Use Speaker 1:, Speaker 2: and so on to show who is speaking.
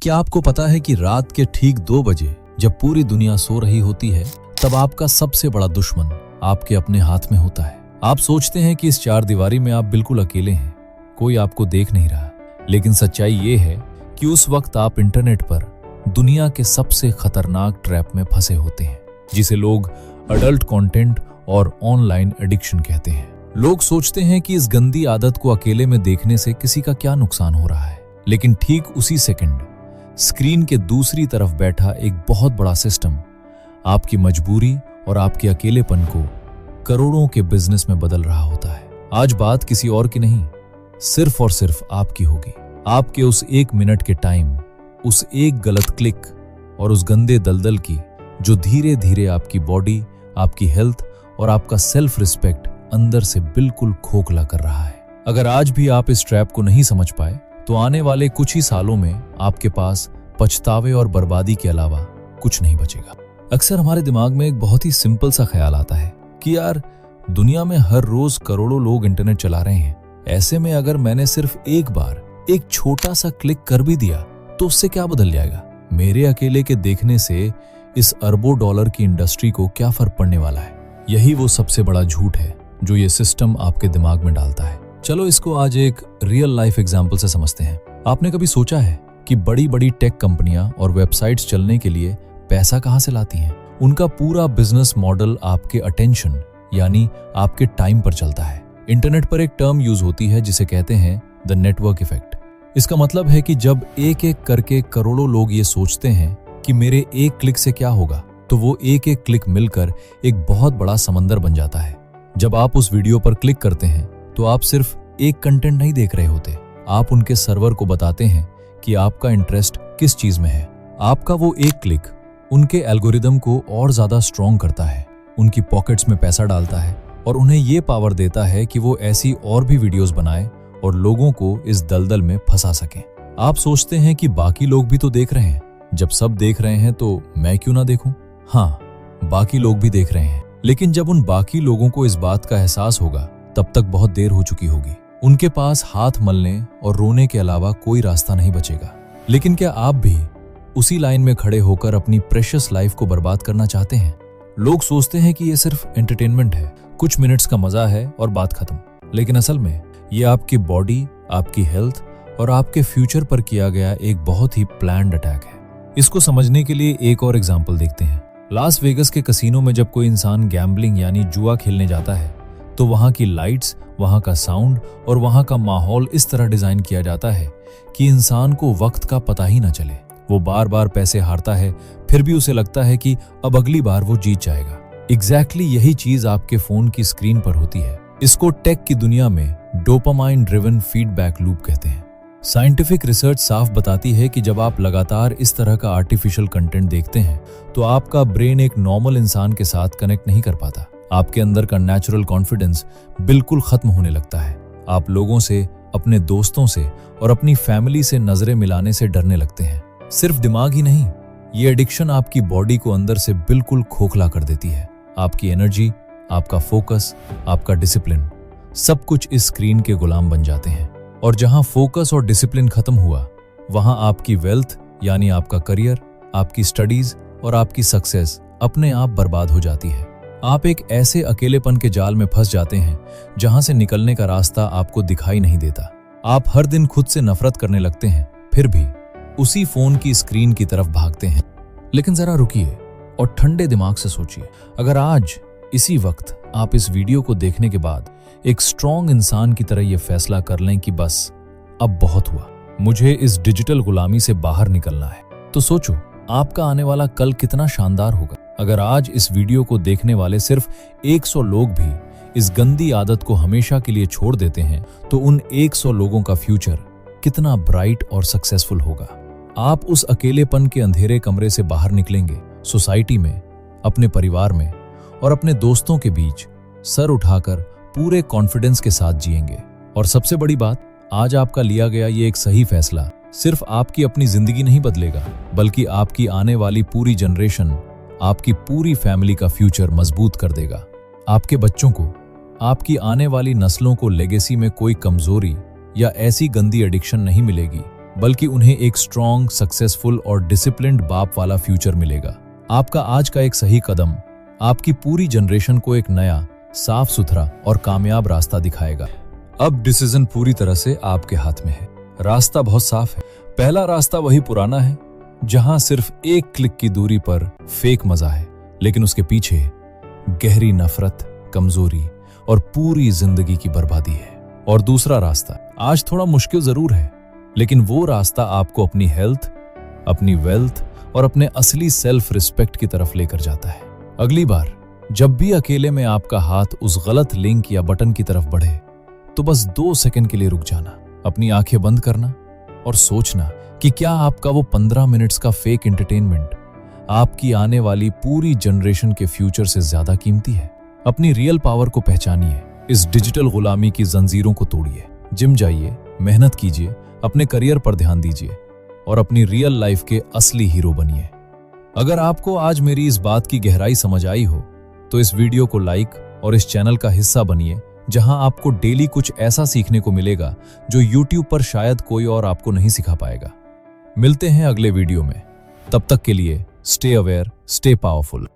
Speaker 1: क्या आपको पता है कि रात के ठीक 2 बजे जब पूरी दुनिया सो रही होती है, तब आपका सबसे बड़ा दुश्मन आपके अपने हाथ में होता है। आप सोचते हैं कि इस चार दीवारी में आप बिल्कुल अकेले हैं, कोई आपको देख नहीं रहा, लेकिन सच्चाई ये है कि उस वक्त आप इंटरनेट पर दुनिया के सबसे खतरनाक ट्रैप में फंसे होते हैं, जिसे लोग अडल्ट कंटेंट और ऑनलाइन एडिक्शन कहते हैं। लोग सोचते हैं कि इस गंदी आदत को अकेले में देखने से किसी का क्या नुकसान हो रहा है, लेकिन ठीक उसी सेकंड स्क्रीन के दूसरी तरफ बैठा एक बहुत बड़ा सिस्टम आपकी मजबूरी और आपके अकेलेपन को करोड़ों के बिजनेस में बदल रहा होता है। आज बात किसी और की नहीं, सिर्फ और सिर्फ आपकी होगी। आपके उस 1 मिनट के टाइम, उस एक गलत क्लिक और उस गंदे दलदल की, जो धीरे धीरे आपकी बॉडी, आपकी हेल्थ और आपका सेल्फ रिस्पेक्ट अंदर से बिल्कुल खोखला कर रहा है। अगर आज भी आप इस ट्रैप को नहीं समझ पाए, तो आने वाले कुछ ही सालों में आपके पास पछतावे और बर्बादी के अलावा कुछ नहीं बचेगा। अक्सर हमारे दिमाग में एक बहुत ही सिंपल सा ख्याल आता है कि यार, दुनिया में हर रोज करोड़ों लोग इंटरनेट चला रहे हैं, ऐसे में अगर मैंने सिर्फ एक बार एक छोटा सा क्लिक कर भी दिया तो उससे क्या बदल जाएगा? मेरे अकेले के देखने से इस अरबों डॉलर की इंडस्ट्री को क्या फर्क पड़ने वाला है? यही वो सबसे बड़ा झूठ है जो ये सिस्टम आपके दिमाग में डालता है। चलो इसको आज एक रियल लाइफ एग्जाम्पल से समझते हैं। आपने कभी सोचा है कि बड़ी बड़ी टेक कंपनियां और वेबसाइट्स चलने के लिए पैसा कहां से लाती हैं? उनका पूरा बिजनेस मॉडल आपके अटेंशन यानी आपके टाइम पर चलता है। इंटरनेट पर एक टर्म यूज होती है जिसे कहते हैं द नेटवर्क इफेक्ट। इसका मतलब है कि जब एक एक करके करोड़ों लोग ये सोचते हैं कि मेरे एक क्लिक से क्या होगा, तो वो एक एक क्लिक मिलकर एक बहुत बड़ा समंदर बन जाता है। जब आप उस वीडियो पर क्लिक करते हैं तो आप सिर्फ एक कंटेंट नहीं देख रहे होते, आप उनके सर्वर को बताते हैं कि आपका इंटरेस्ट किस चीज में है। आपका वो एक क्लिक उनके एल्गोरिदम को और ज्यादा स्ट्रॉन्ग करता है, उनकी पॉकेट्स में पैसा डालता है और उन्हें ये पावर देता है कि वो ऐसी और भी वीडियोस बनाए और लोगों को इस दलदल में फंसा सकें। आप सोचते हैं कि बाकी लोग भी तो देख रहे हैं, जब सब देख रहे हैं तो मैं क्यों ना देखूं? हाँ, बाकी लोग भी देख रहे हैं, लेकिन जब उन बाकी लोगों को इस बात का एहसास होगा, तब तक बहुत देर हो चुकी होगी। उनके पास हाथ मलने और रोने के अलावा कोई रास्ता नहीं बचेगा। लेकिन क्या आप भी उसी लाइन में खड़े होकर अपनी प्रेशियस लाइफ को बर्बाद करना चाहते हैं? लोग सोचते हैं कि ये सिर्फ एंटरटेनमेंट है, कुछ मिनट्स का मजा है और बात खत्म, लेकिन असल में ये आपकी बॉडी, आपकी हेल्थ और आपके फ्यूचर पर किया गया एक बहुत ही प्लान्ड अटैक है। इसको समझने के लिए एक और एग्जाम्पल देखते हैं। लास वेगस के कसीनो में जब कोई इंसान गैम्बलिंग यानी जुआ खेलने जाता है, तो वहां की लाइट्स, वहां का साउंड और वहां का माहौल इस तरह डिजाइन किया जाता है कि इंसान को वक्त का पता ही ना चले। वो बार बार पैसे हारता है, फिर भी उसे लगता है कि अब अगली बार वो जीत जाएगा। एग्जैक्टली यही चीज आपके फोन की स्क्रीन पर होती है। इसको टेक की दुनिया में डोपामाइन ड्रिवन फीडबैक लूप कहते हैं। साइंटिफिक रिसर्च साफ बताती है कि जब आप लगातार इस तरह का आर्टिफिशियल कंटेंट देखते हैं, तो आपका ब्रेन एक नॉर्मल इंसान के साथ कनेक्ट नहीं कर पाता। आपके अंदर का नेचुरल कॉन्फिडेंस बिल्कुल खत्म होने लगता है। आप लोगों से, अपने दोस्तों से और अपनी फैमिली से नजरें मिलाने से डरने लगते हैं। सिर्फ दिमाग ही नहीं, ये एडिक्शन आपकी बॉडी को अंदर से बिल्कुल खोखला कर देती है। आपकी एनर्जी, आपका फोकस, आपका डिसिप्लिन, सब कुछ इस स्क्रीन के गुलाम बन जाते हैं। और जहां फोकस और डिसिप्लिन खत्म हुआ, वहां आपकी वेल्थ यानी आपका करियर, आपकी स्टडीज और आपकी सक्सेस अपने आप बर्बाद हो जाती है। आप एक ऐसे अकेलेपन के जाल में फंस जाते हैं जहां से निकलने का रास्ता आपको दिखाई नहीं देता। आप हर दिन खुद से नफरत करने लगते हैं, फिर भी उसी फोन की स्क्रीन की तरफ भागते हैं। लेकिन जरा रुकिए और ठंडे दिमाग से सोचिए, अगर आज इसी वक्त आप इस वीडियो को देखने के बाद एक स्ट्रॉन्ग इंसान की तरह यह फैसला कर लें कि बस अब बहुत हुआ, मुझे इस डिजिटल गुलामी से बाहर निकलना है, तो सोचो आपका आने वाला कल कितना शानदार होगा। अगर आज इस वीडियो को देखने वाले सिर्फ 100 लोग भी इस गंदी आदत को हमेशा के लिए छोड़ देते हैं, तो उन 100 लोगों का फ्यूचर कितना ब्राइट और सक्सेसफुल होगा। आप उस अकेलेपन के अंधेरे कमरे से बाहर निकलेंगे, सोसाइटी में, अपने परिवार में और अपने दोस्तों के बीच सर उठाकर पूरे कॉन्फिडेंस के साथ जिएंगे। और सबसे बड़ी बात, आज आपका लिया गया ये एक सही फैसला सिर्फ आपकी अपनी जिंदगी नहीं बदलेगा, बल्कि आपकी आने वाली पूरी जनरेशन, आपकी पूरी फैमिली का फ्यूचर मजबूत कर देगा। आपके बच्चों को, आपकी आने वाली नस्लों को लेगेसी में कोई कमजोरी या ऐसी गंदी एडिक्शन नहीं मिलेगी बल्कि उन्हें एक स्ट्रॉन्ग, सक्सेसफुल और डिसिप्लिन्ड बाप वाला फ्यूचर मिलेगा। आपका आज का एक सही कदम आपकी पूरी जनरेशन को एक नया, साफ सुथरा और कामयाब रास्ता दिखाएगा। अब डिसीजन पूरी तरह से आपके हाथ में है। रास्ता बहुत साफ है। पहला रास्ता वही पुराना है जहां सिर्फ एक क्लिक की दूरी पर फेक मजा है, लेकिन उसके पीछे गहरी नफरत, कमजोरी और पूरी जिंदगी की बर्बादी है। और दूसरा रास्ता आज थोड़ा मुश्किल जरूर है, लेकिन वो रास्ता आपको अपनी हेल्थ, अपनी वेल्थ और अपने असली सेल्फ रिस्पेक्ट की तरफ लेकर जाता है। अगली बार जब भी अकेले में आपका हाथ उस गलत लिंक या बटन की तरफ बढ़े, तो बस 2 सेकंड के लिए रुक जाना, अपनी आंखें बंद करना और सोचना कि क्या आपका वो 15 मिनट्स का फेक एंटरटेनमेंट आपकी आने वाली पूरी जनरेशन के फ्यूचर से ज्यादा कीमती है। अपनी रियल पावर को पहचानिए, इस डिजिटल गुलामी की जंजीरों को तोड़िए। जिम जाइए, मेहनत कीजिए, अपने करियर पर ध्यान दीजिए और अपनी रियल लाइफ के असली हीरो बनिए। अगर आपको आज मेरी इस बात की गहराई समझ आई हो तो इस वीडियो को लाइक और इस चैनल का हिस्सा बनिए, जहां आपको डेली कुछ ऐसा सीखने को मिलेगा जो YouTube पर शायद कोई और आपको नहीं सिखा पाएगा। मिलते हैं अगले वीडियो में। तब तक के लिए स्टे अवेयर, स्टे पावरफुल।